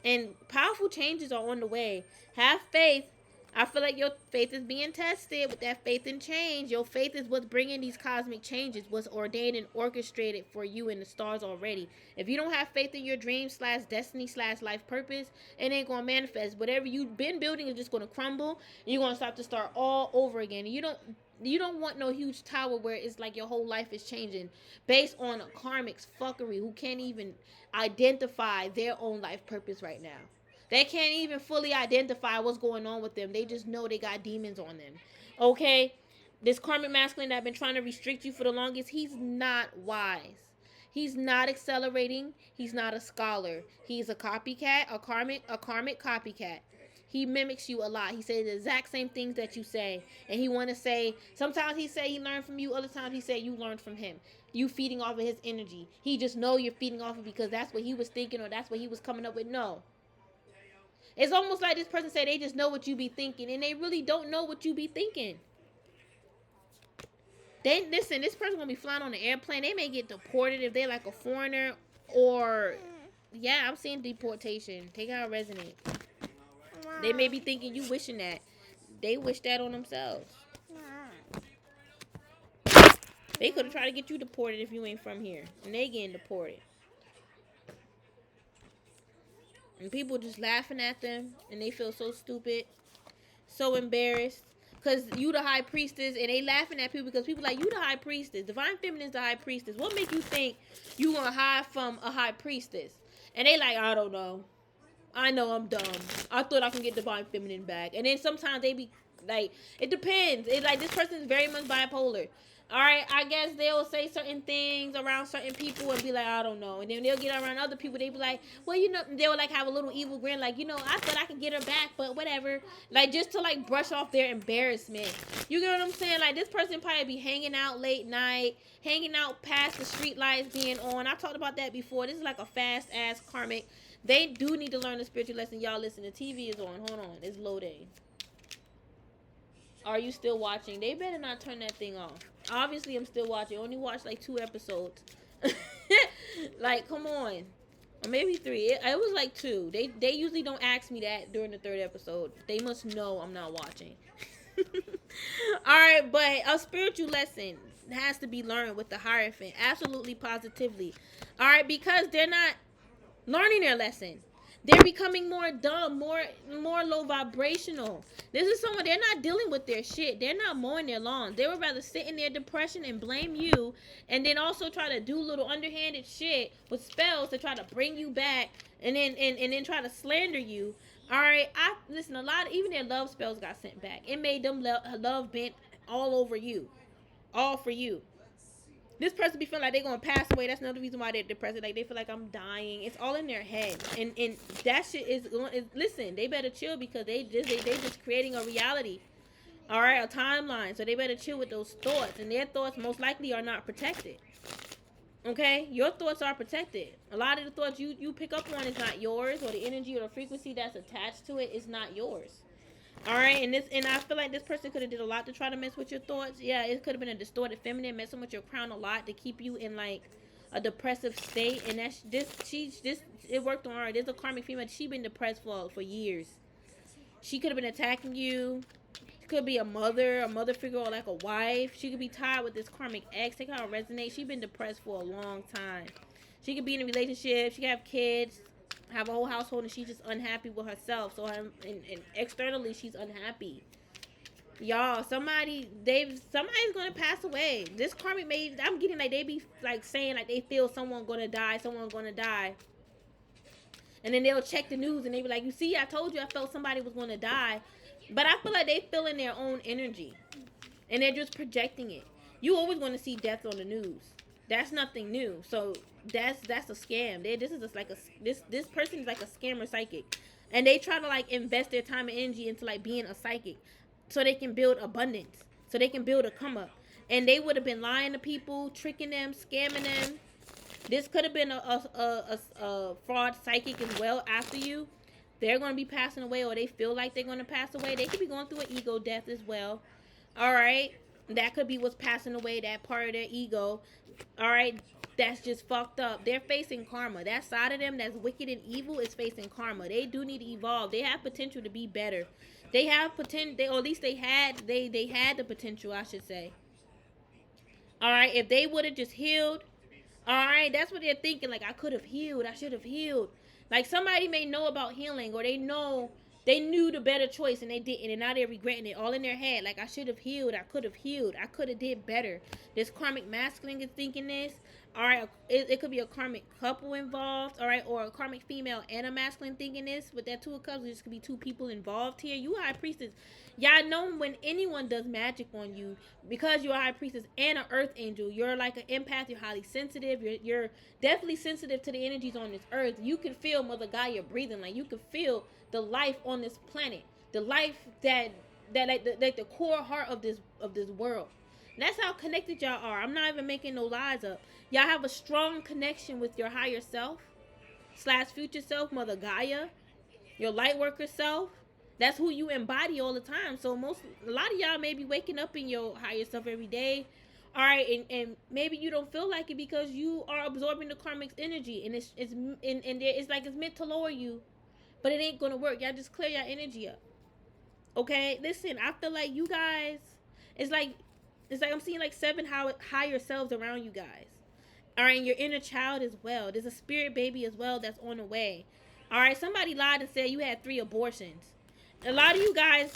A: And powerful changes are on the way. Have faith. I feel like your faith is being tested with that faith and change. Your faith is what's bringing these cosmic changes, what's ordained and orchestrated for you in the stars already. If you don't have faith in your dream / destiny / life purpose, it ain't going to manifest. Whatever you've been building is just going to crumble. You're going to have to start all over again. You don't want no huge tower where it's like your whole life is changing based on a karmic's fuckery who can't even identify their own life purpose right now. They can't even fully identify what's going on with them. They just know they got demons on them. Okay? This karmic masculine that been trying to restrict you for the longest, he's not wise. He's not accelerating. He's not a scholar. He's a copycat, a karmic copycat. He mimics you a lot. He says the exact same things that you say. And he want to say, sometimes he say he learned from you. Other times he say you learned from him. You feeding off of his energy. He just know you're feeding off of because that's what he was thinking or that's what he was coming up with. No. It's almost like this person said they just know what you be thinking, and they really don't know what you be thinking. This person gonna be flying on an airplane. They may get deported if they're like a foreigner, or yeah, I'm seeing deportation. Take how it resonates. They may be thinking you wishing that. They wish that on themselves. They could have tried to get you deported if you ain't from here, and they getting deported. And people just laughing at them, and they feel so stupid, so embarrassed, because you the high priestess, and they laughing at people because people like, you the high priestess. Divine feminine is the high priestess. What make you think you gonna hide from a high priestess? And they like, I don't know. I know I'm dumb. I thought I can get divine feminine back. And then sometimes they be like, it depends. It's like this person is very much bipolar. All right, I guess they'll say certain things around certain people and be like, I don't know. And then they'll get around other people. They be like, well, they'll like have a little evil grin. Like, I thought I could get her back, but whatever. Like, just to like brush off their embarrassment. You get what I'm saying? Like, this person probably be hanging out late night, hanging out past the street lights being on. I talked about that before. This is like a fast ass karmic. They do need to learn the spiritual lesson. Y'all listen, the TV is on. Hold on. It's loading. Are you still watching? They better not turn that thing off. Obviously, I'm still watching. I only watched like 2 episodes. Like, come on. or maybe 3. It was like 2. They usually don't ask me that during the 3rd episode. They must know I'm not watching. All right, but a spiritual lesson has to be learned with the Hierophant. Absolutely, positively. All right, because they're not learning their lesson. They're becoming more dumb, more low vibrational. This is someone, they're not dealing with their shit. They're not mowing their lawns. They would rather sit in their depression and blame you, and then also try to do little underhanded shit with spells to try to bring you back, and then try to slander you. All right, I listen. A lot of, even their love spells got sent back. It made them love bent all over you, all for you. This person be feeling like they're gonna pass away. That's another reason why they're depressed. Like they feel like I'm dying. It's all in their head, and that shit is listen. They better chill because they just creating a reality. All right, a timeline. So they better chill with those thoughts, and their thoughts most likely are not protected. Okay, your thoughts are protected. A lot of the thoughts you pick up on is not yours, or the energy or the frequency that's attached to it is not yours. All right, and I feel like this person could have did a lot to try to mess with your thoughts. Yeah, it could have been a distorted feminine messing with your crown a lot to keep you in like a depressive state. And that's it worked on her. There's a karmic female. She been depressed for years. She could have been attacking you. She could be a mother figure, or like a wife. She could be tied with this karmic ex. Take how it resonates. She been depressed for a long time. She could be in a relationship. She could have kids, have a whole household, and she's just unhappy with herself. So and externally she's unhappy. Y'all, somebody's gonna pass away. This karmic I'm getting like they be like saying like they feel someone's gonna die, and then they'll check the news and they be like, you see, I told you I felt somebody was gonna die. But I feel like they feel in their own energy, and they're just projecting it. You always want to see death on the news. That's nothing new. So that's a scam. This is just like this person is like a scammer psychic, and they try to like invest their time and energy into like being a psychic, so they can build abundance, so they can build a come up. And they would have been lying to people, tricking them, scamming them. This could have been a fraud psychic as well after you. They're going to be passing away, or they feel like they're going to pass away. They could be going through an ego death as well. All right. That could be what's passing away, that part of their ego. All right. That's just fucked up. They're facing karma. That side of them that's wicked and evil is facing karma. They do need to evolve. They have potential to be better. They have potential, or at least they had the potential, I should say. All right. If they would have just healed, all right, that's what they're thinking. Like, I could have healed. I should have healed. Like, somebody may know about healing, or they knew the better choice and they didn't, and now they're regretting it all in their head. Like, I should have healed. I could have did better. This karmic masculine is thinking this. All right, it could be a karmic couple involved. All right, or a karmic female and a masculine thinking this. With that 2 of cups, this could be 2 people involved here. You High Priestess. Y'all know when anyone does magic on you, because you're a High Priestess and an Earth Angel, you're like an empath. You're highly sensitive. You're definitely sensitive to the energies on this earth. You can feel Mother Gaia breathing. Like, you can feel the life on this planet, the life that like the core heart of this world. And that's how connected y'all are. I'm not even making no lies up. Y'all have a strong connection with your higher self / future self, Mother Gaia, your light worker self. That's who you embody all the time. So a lot of y'all may be waking up in your higher self every day. All right, and maybe you don't feel like it because you are absorbing the karmic's energy, and it's like it's meant to lower you, but it ain't gonna work. Y'all just clear your energy up. Okay, listen, I feel like you guys, it's like I'm seeing like 7 higher selves around you guys. All right, and your inner child as well. There's a spirit baby as well that's on the way. All right, somebody lied and said you had 3 abortions. A lot of you guys,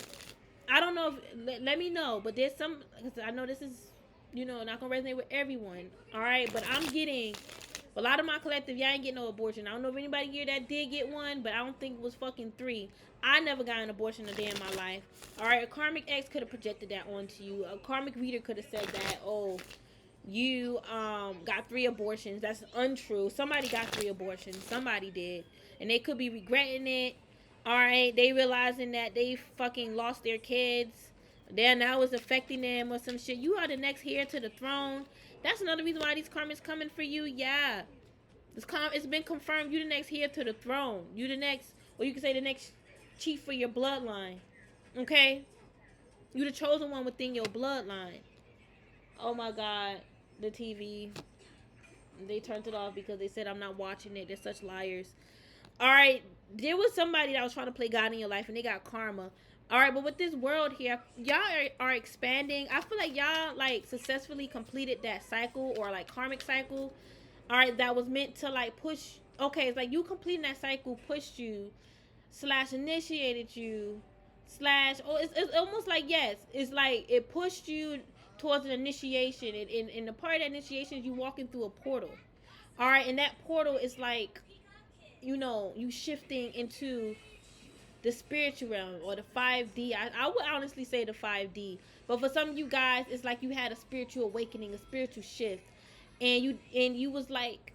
A: I don't know if, let me know, but there's some, I know this is, not gonna resonate with everyone. All right, but I'm getting, a lot of my collective, y'all ain't getting no abortion. I don't know if anybody here that did get one, but I don't think it was fucking 3. I never got an abortion a day in my life. All right, a karmic ex could have projected that onto you. A karmic reader could have said that, oh, you got 3 abortions. That's untrue. Somebody got 3 abortions. Somebody did, and they could be regretting it. All right, they realizing that they fucking lost their kids. Then now it's affecting them or some shit. You are the next heir to the throne. That's another reason why these karmas coming for you. Yeah, it's been confirmed. You the next heir to the throne. You the next, or you can say the next chief for your bloodline. Okay, you the chosen one within your bloodline. Oh my God, the TV. They turned it off because they said I'm not watching it. They're such liars. All right, there was somebody that was trying to play God in your life, and they got karma. All right, but with this world here, y'all are expanding. I feel like y'all like successfully completed that cycle or like karmic cycle. All right, that was meant to like push. Okay, it's like you completing that cycle pushed you slash initiated you slash. Oh, it's almost like yes, it's like it pushed you towards an initiation. And in the part of that initiation is you walking through a portal. All right, and that portal is like, you know, you shifting into the spiritual realm or the 5D. I would honestly say the 5D. But for some of you guys, it's like you had a spiritual awakening, a spiritual shift. And you was like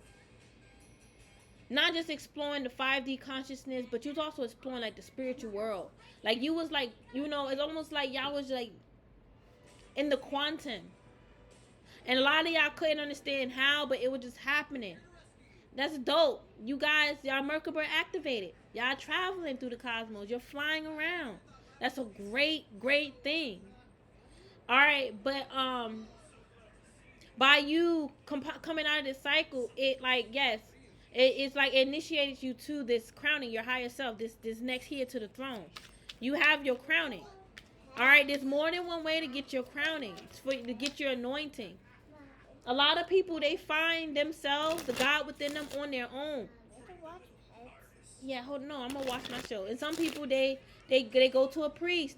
A: not just exploring the 5D consciousness, but you was also exploring like the spiritual world. Like you was like, you know, it's almost like y'all was like in the quantum. And a lot of y'all couldn't understand how, but it was just happening. That's dope. You guys, y'all Merkaba activated. Y'all traveling through the cosmos. You're flying around. That's a great thing. All right, but by you coming out of this cycle, it like yes, it's like it initiated you to this crowning, your higher self. This next here to the throne. You have your crowning. All right, there's more than one way to get your crowning. It's to get your anointing. A lot of people, they find themselves, the God within them, on their own. Yeah, hold on. No, I'm gonna watch my show. And some people, they go to a priest.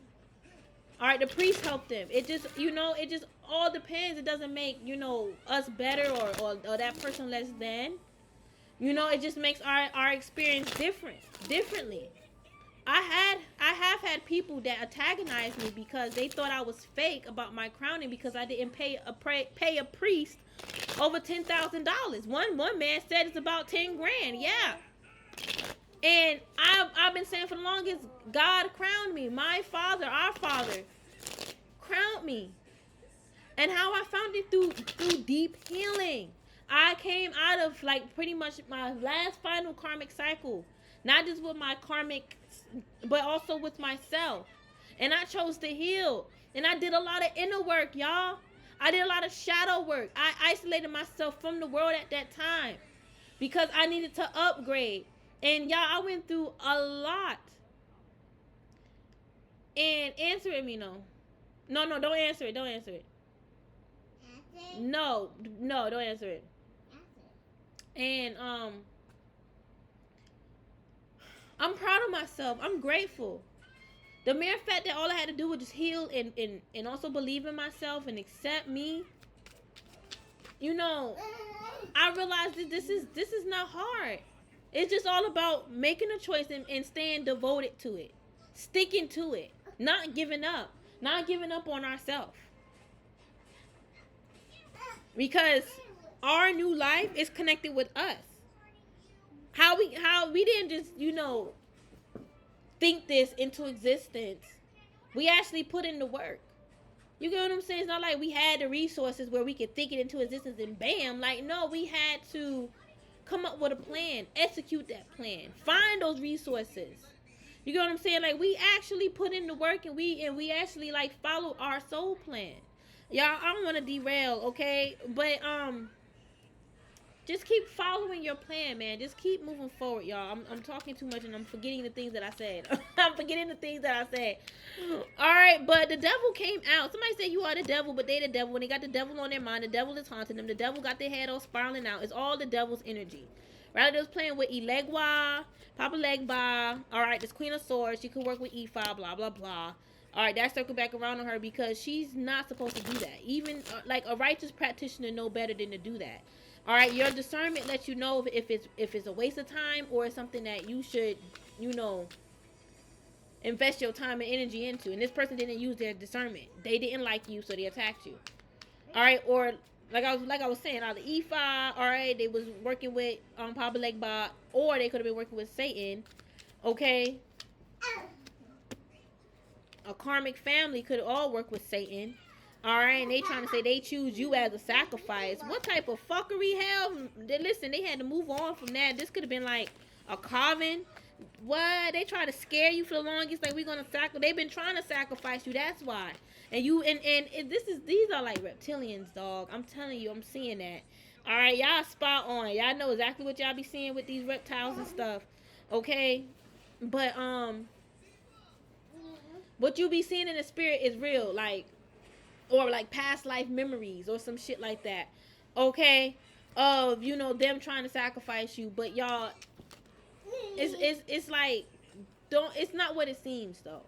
A: All right, the priest help them. It just, you know, it just all depends. It doesn't make, you know, us better or that person less than. You know, it just makes our experience differently. I have had people that antagonized me because they thought I was fake about my crowning because I didn't pay a priest over $10,000. One man said it's about 10 grand. Yeah. And I've been saying for the longest, God crowned me. My father, our father, crowned me. And how I found it through deep healing. I came out of like pretty much my last final karmic cycle. Not just with my karmic, but also with myself. And I chose to heal. And I did a lot of inner work, y'all. I did a lot of shadow work. I isolated myself from the world at that time because I needed to upgrade. And y'all, I went through a lot. And answer it, me, no. No, don't answer it. Don't answer it. No, don't answer it. And I'm proud of myself. I'm grateful. The mere fact that all I had to do was just heal and also believe in myself and accept me. You know, I realized that this is not hard. It's just all about making a choice and staying devoted to it. Sticking to it. Not giving up. Not giving up on ourselves. Because our new life is connected with us. How we didn't just, you know, think this into existence. We actually put in the work. You get what I'm saying? It's not like we had the resources where we could think it into existence and bam. Like, no, we had to come up with a plan, execute that plan, find those resources. You get what I'm saying? Like, we actually put in the work and we actually like follow our soul plan. Y'all, I don't want to derail, okay? But just keep following your plan, man. Just keep moving forward, y'all. I'm talking too much and I'm forgetting the things that I said. I'm forgetting the things that I said. All right, but the devil came out. Somebody said you are the devil, but they the devil. When they got the devil on their mind, the devil is haunting them. The devil got their head all spiraling out. It's all the devil's energy. Right? They was playing with Elegwa, Papa Legba. All right, this Queen of Swords. She could work with E5, blah, blah, blah. All right, that circled back around on her because she's not supposed to do that. Even like a righteous practitioner know better than to do that. All right, your discernment lets you know if it's a waste of time or it's something that you should, you know, invest your time and energy into. And this person didn't use their discernment. They didn't like you, so they attacked you. All right, or like I was saying, out of E5, all right, they was working with Papa Legba, or they could have been working with Satan. Okay, a karmic family could all work with Satan. All right, and they trying to say they choose you as a sacrifice. What type of fuckery hell? Listen, they had to move on from that. This could have been like a coven. What? They try to scare you for the longest. Like, we're going to sacrifice. They've been trying to sacrifice you. That's why. And these are like reptilians, dog. I'm telling you, I'm seeing that. All right, y'all spot on. Y'all know exactly what y'all be seeing with these reptiles and stuff. Okay? But what you be seeing in the spirit is real, like, or like past life memories or some shit like that. Okay? Of, you know, them trying to sacrifice you, but y'all, it's like, don't, it's not what it seems though.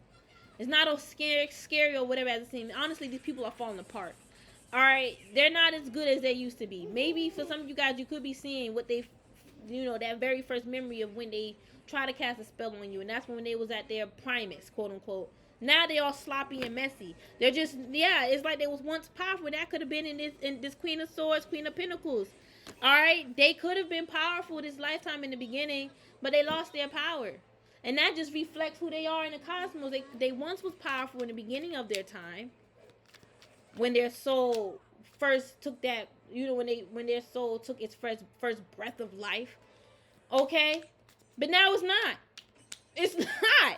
A: It's not as scary or whatever as it seems. Honestly, these people are falling apart. All right, they're not as good as they used to be. Maybe for some of you guys, you could be seeing what they, you know, that very first memory of when they try to cast a spell on you, and that's when they was at their primates, quote unquote. Now they all sloppy and messy. They're just, yeah, it's like they was once powerful. That could have been in this Queen of Swords, Queen of Pentacles. All right, they could have been powerful this lifetime in the beginning, but they lost their power. And that just reflects who they are in the cosmos. They once was powerful in the beginning of their time, when their soul first took that, you know, when their soul took its first breath of life. Okay? But now it's not. It's not.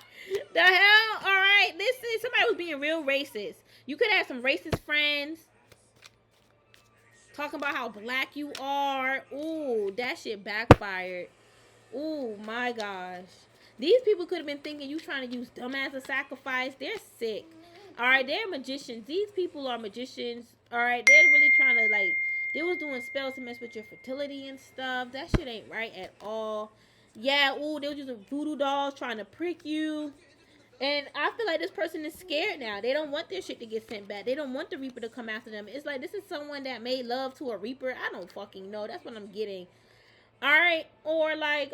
A: The hell? All right, listen, somebody was being real racist. You could have some racist friends talking about how black you are. Ooh, that shit backfired. Ooh, my gosh. These people could have been thinking you trying to use them as a sacrifice. They're sick. All right, they're magicians. These people are magicians. All right, they're really trying to, like, they was doing spells to mess with your fertility and stuff. That shit ain't right at all. Yeah, ooh, they was using voodoo dolls trying to prick you. And I feel like this person is scared now. They don't want their shit to get sent back. They don't want the Reaper to come after them. It's like, this is someone that made love to a Reaper. I don't fucking know. That's what I'm getting. All right, or like,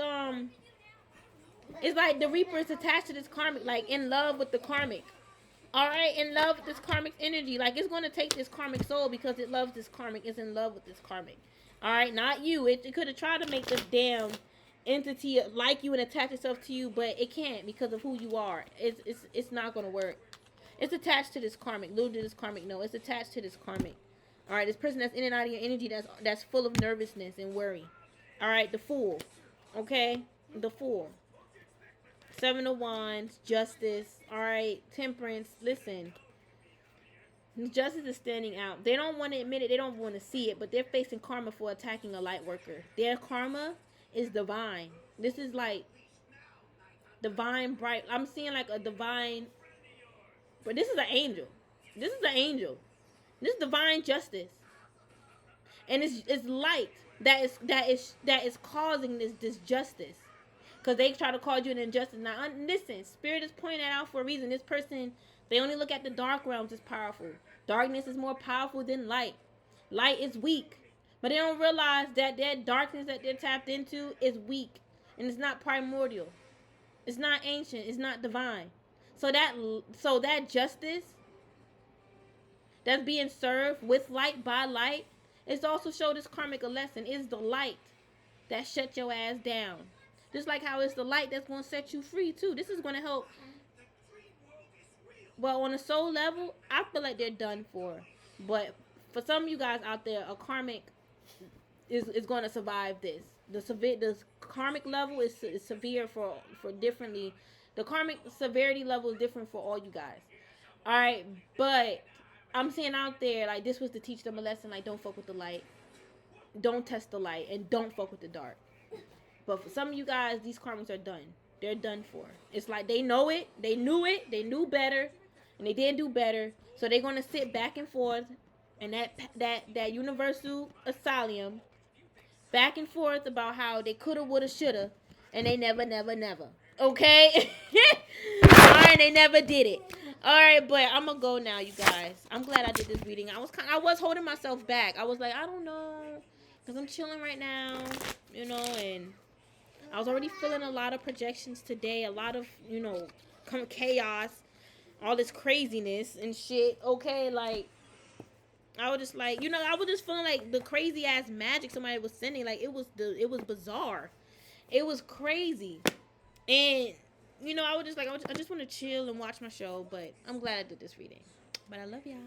A: it's like the Reaper is attached to this karmic, like in love with the karmic. All right, in love with this karmic energy. Like, it's going to take this karmic soul because it loves this karmic. It's in love with this karmic. All right, not you. It could have tried to make this damn entity like you and attach itself to you, but it can't because of who you are. It's not going to work. It's attached to this karmic. Little did this karmic know. It's attached to this karmic. All right, this person that's in and out of your energy, that's full of nervousness and worry. All right, the Fool. Okay, the Fool. Seven of Wands, Justice. All right, Temperance. Listen, Justice is standing out. They don't want to admit it. They don't want to see it, but they're facing karma for attacking a light worker. Their karma is divine. This is like divine bright. I'm seeing like a divine, but this is an angel. This is an angel. This is divine justice, and it's light that is causing this justice. Because they try to call you an injustice. Now, listen, Spirit is pointing that out for a reason. This person, they only look at the dark realms as powerful. Darkness is more powerful than light. Light is weak. But they don't realize that that darkness that they're tapped into is weak. And it's not primordial. It's not ancient. It's not divine. So that justice that's being served with light by light is also show this karmic a lesson. It's the light that shut your ass down. Just like how it's the light that's going to set you free, too. This is going to help. Well, on a soul level, I feel like they're done for. But for some of you guys out there, a karmic is going to survive this. The karmic level is severe for differently. The karmic severity level is different for all you guys. All right, but I'm saying out there, like, this was to teach them a lesson. Like, don't fuck with the light. Don't test the light. And don't fuck with the dark. But for some of you guys, these karmics are done. They're done for. It's like they know it. They knew it. They knew better. And they didn't do better. So they're going to sit back and forth. And that universal asylum. Back and forth about how they coulda, woulda, shoulda. And they never. Okay? Alright, they never did it. Alright, but I'm going to go now, you guys. I'm glad I did this reading. I was holding myself back. I was like, I don't know. Because I'm chilling right now. You know, and I was already feeling a lot of projections today, a lot of, you know, chaos, all this craziness and shit. Okay, like, I was just like, you know, I was just feeling like the crazy ass magic somebody was sending. Like, it was bizarre. It was crazy. And, you know, I was just like, I just want to chill and watch my show. But I'm glad I did this reading. But I love y'all.